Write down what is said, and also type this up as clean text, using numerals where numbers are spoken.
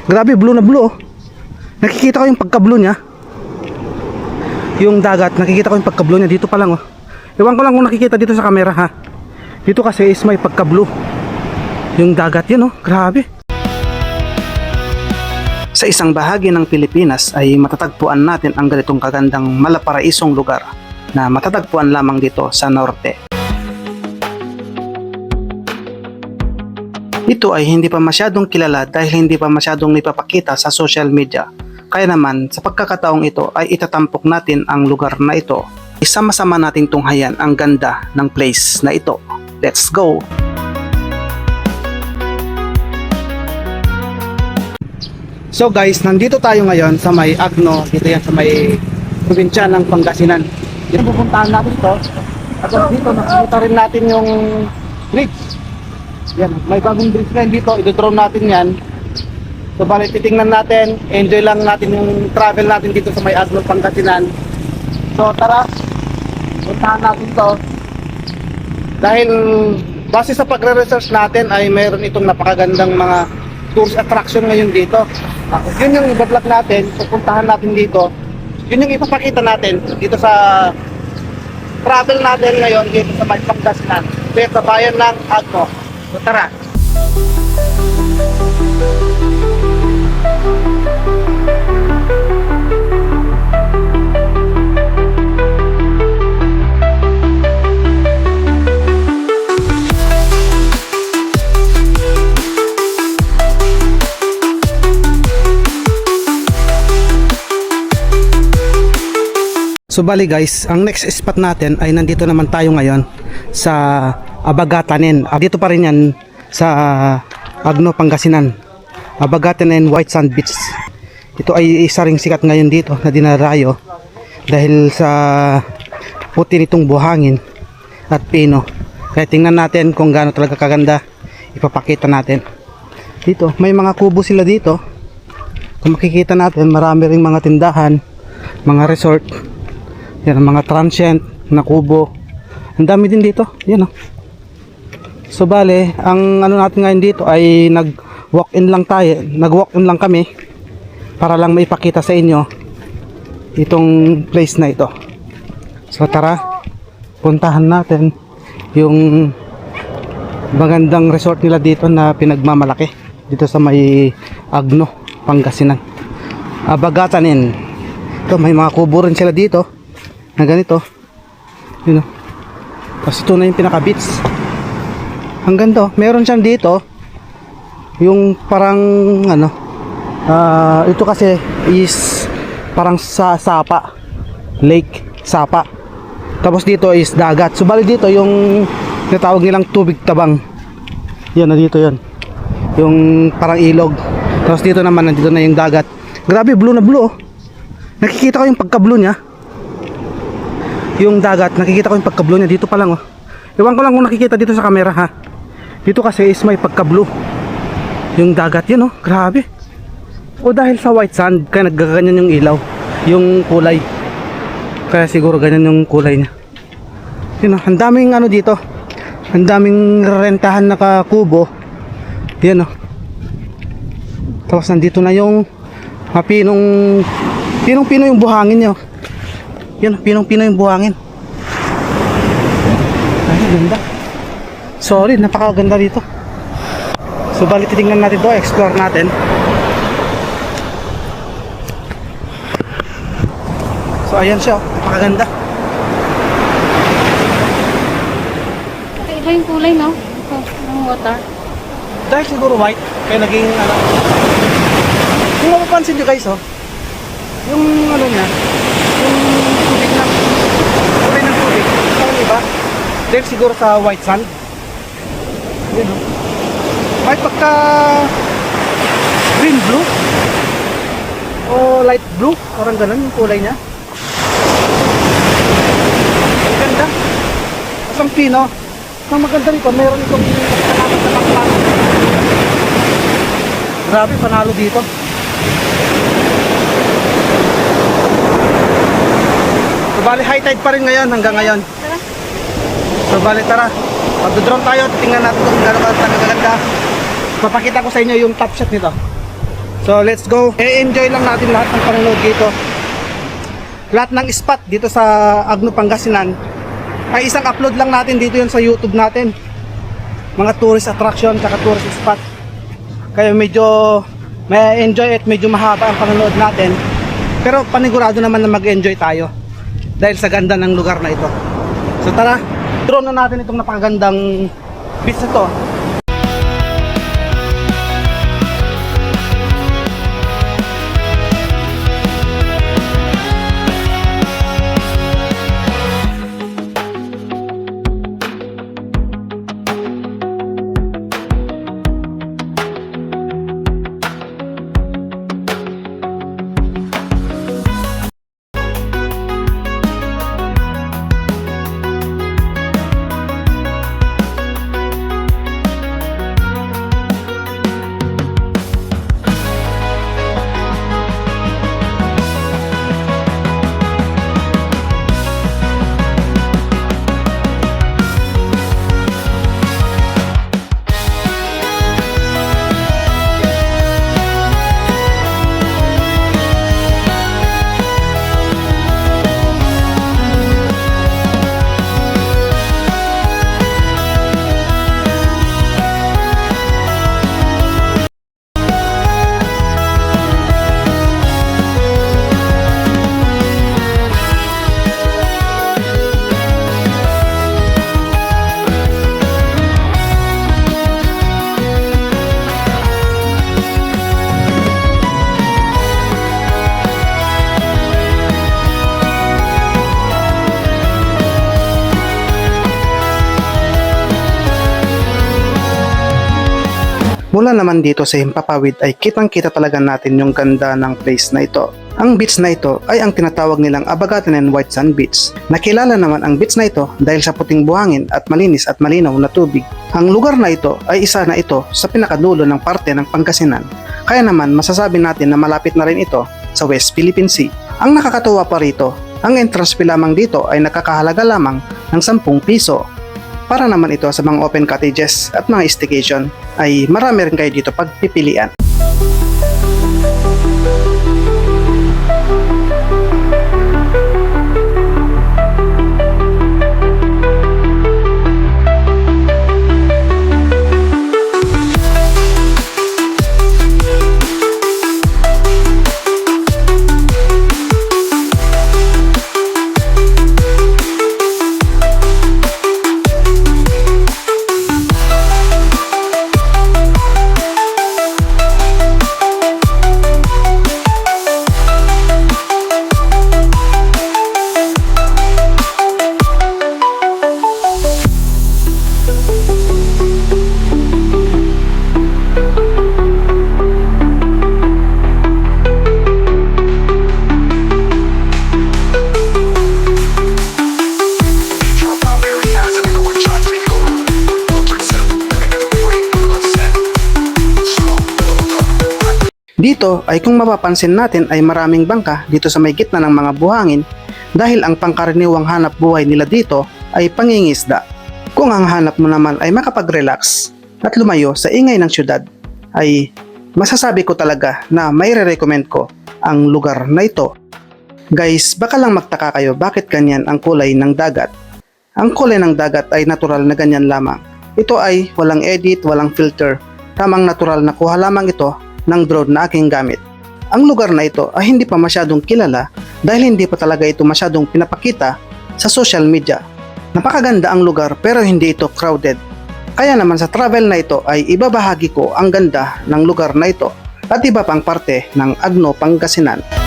Grabe, blue na blue oh. Nakikita ko yung pagka-blue niya. Yung dagat, nakikita ko yung pagka-blue niya. Dito pa lang oh. Ewan ko lang kung nakikita dito sa camera ha. Dito kasi is may pagka-blue yung dagat, yun oh, grabe. Sa isang bahagi ng Pilipinas ay matatagpuan natin ang ganitong kagandang malaparaisong lugar na matatagpuan lamang dito sa norte. Ito ay hindi pa masyadong kilala dahil hindi pa masyadong nipapakita sa social media. Kaya naman sa pagkakataong ito ay itatampok natin ang lugar na ito. Isama-sama nating tunghayan ang ganda ng place na ito. Let's go! So guys, nandito tayo ngayon sa may Agno, dito yan sa may probinsya ng Pangasinan. Dito pupuntahan natin ito. At dito nakikita rin natin yung bridge. Yan, may bagong bridge na dito, i-drone natin yan. So bali titingnan natin, enjoy lang natin yung travel natin dito sa may Agno, Pangasinan. So tara, puntahan natin ito. Dahil base sa pagre-research natin ay mayroon itong napakagandang mga tourist attraction ngayon dito. Yun yung i-vlog natin, pupuntahan natin dito. Yun yung ipapakita natin dito sa travel natin ngayon dito sa may Pangasinan, dito sa bayan ng Agno. So tara! So bali guys, ang next spot natin ay nandito naman tayo ngayon sa Abagatanen. Dito pa rin yan sa Agno, Pangasinan. Abagatanen White Sand Beach. Ito ay isa ring sikat ngayon dito na dinarayo dahil sa puti nitong buhangin at pino. Kaya tingnan natin kung gaano talaga kaganda, ipapakita natin. Dito, may mga kubo sila dito. Kung makikita natin, marami ring mga tindahan, mga resort. Yan ang mga transient na kubo. Ang dami din dito. Yan oh. So bale, ang ano natin ngayon dito ay nag-walk-in lang tayo. Nag-walk-in lang kami para lang maipakita sa inyo itong place na ito. So tara, puntahan natin yung magandang resort nila dito na pinagmamalaki dito sa may Agno, Pangasinan. Abagatanen. Ito, may mga kubo rin sila dito na ganito, yun o. Tapos ito na yung pinaka beach. Ang ganda, meron siyang dito yung parang ano, ito kasi is parang sa Sapa Lake, Sapa. Tapos dito is dagat. So bali dito yung tinatawag nilang tubig tabang. Yan na dito yon, yung parang ilog. Tapos dito naman, nandito na yung dagat. Grabe, blue na blue oh. Nakikita ko yung pagka-blue niya. Yung dagat, nakikita ko yung pagka-blue niya. Dito pa lang oh. Ewan ko lang kung nakikita dito sa camera ha. Dito kasi is may pagka-blue yung dagat, yun oh, grabe. O dahil sa white sand, kaya naggaganyan yung ilaw, yung kulay. Kaya siguro ganyan yung kulay niya. Yun oh, ang daming ano dito, ang daming rentahan na kubo. Yan oh. Tapos nandito na yung pinong-pino yung buhangin niya oh. Yan, pinong-pino yung buhangin. Ay, ganda. Sorry, napakaganda dito. So, bali titingnan natin to, explore natin. So, ayan siya, napakaganda. Iba yung kulay, no? Ito, ng water. Dahil siguro white, kaya naging ano. Kung mapapansin nyo guys, oh, yung ano niya, yung tubig ng kulay ng tubig, ano ba? Dahil siguro sa white sand. Yan o. May pagka green blue o light blue, parang ganun yung kulay niya. Ang ganda. Tapos ang pino, ang maganda nito, meron itong kalapit na pangpano. Grabe, panalo dito. So bali high tide pa rin ngayon hanggang ngayon. So bali tara, mag-drone tayo, titingnan natin kung gano'n kaganda. Papakita ko sa inyo yung top shot nito. So let's go. E-enjoy lang natin lahat ng panonood dito. Lahat ng spot dito sa Agno Pangasinan ay isang upload lang natin dito yun sa YouTube natin. Mga tourist attraction tsaka tourist spot. Kaya medyo may enjoy at medyo mahaba ang panonood natin. Pero panigurado naman na mag-enjoy tayo dahil sa ganda ng lugar na ito. So tara, drone na natin itong napakagandang beach na to. Mula naman dito sa Himpapawid ay kitang-kita talaga natin yung ganda ng place na ito. Ang beach na ito ay ang tinatawag nilang Abagatanen White Sand Beach. Nakilala naman ang beach na ito dahil sa puting buhangin at malinis at malinaw na tubig. Ang lugar na ito ay isa na ito sa pinakadulo ng parte ng Pangasinan. Kaya naman masasabi natin na malapit na rin ito sa West Philippine Sea. Ang nakakatuwa pa rito, ang entrance fee lamang dito ay nakakahalaga lamang ng 10 piso. Para naman ito sa mga open cottages at mga staycation ay marami rin kayo dito pagpipilian. Dito ay kung mapapansin natin ay maraming bangka dito sa may gitna ng mga buhangin dahil ang pangkaraniwang hanap buhay nila dito ay pangingisda. Kung ang hanap mo naman ay makapag-relax at lumayo sa ingay ng syudad ay masasabi ko talaga na may re-recommend ko ang lugar na ito. Guys, baka lang magtaka kayo bakit ganyan ang kulay ng dagat. Ang kulay ng dagat ay natural na ganyan lamang. Ito ay walang edit, walang filter. Tamang natural na kuha lamang ito ng drone na aking gamit. Ang lugar na ito ay hindi pa masyadong kilala dahil hindi pa talaga ito masyadong pinapakita sa social media. Napakaganda ang lugar pero hindi ito crowded. Kaya naman sa travel na ito ay ibabahagi ko ang ganda ng lugar na ito at iba pang parte ng Agno Pangasinan.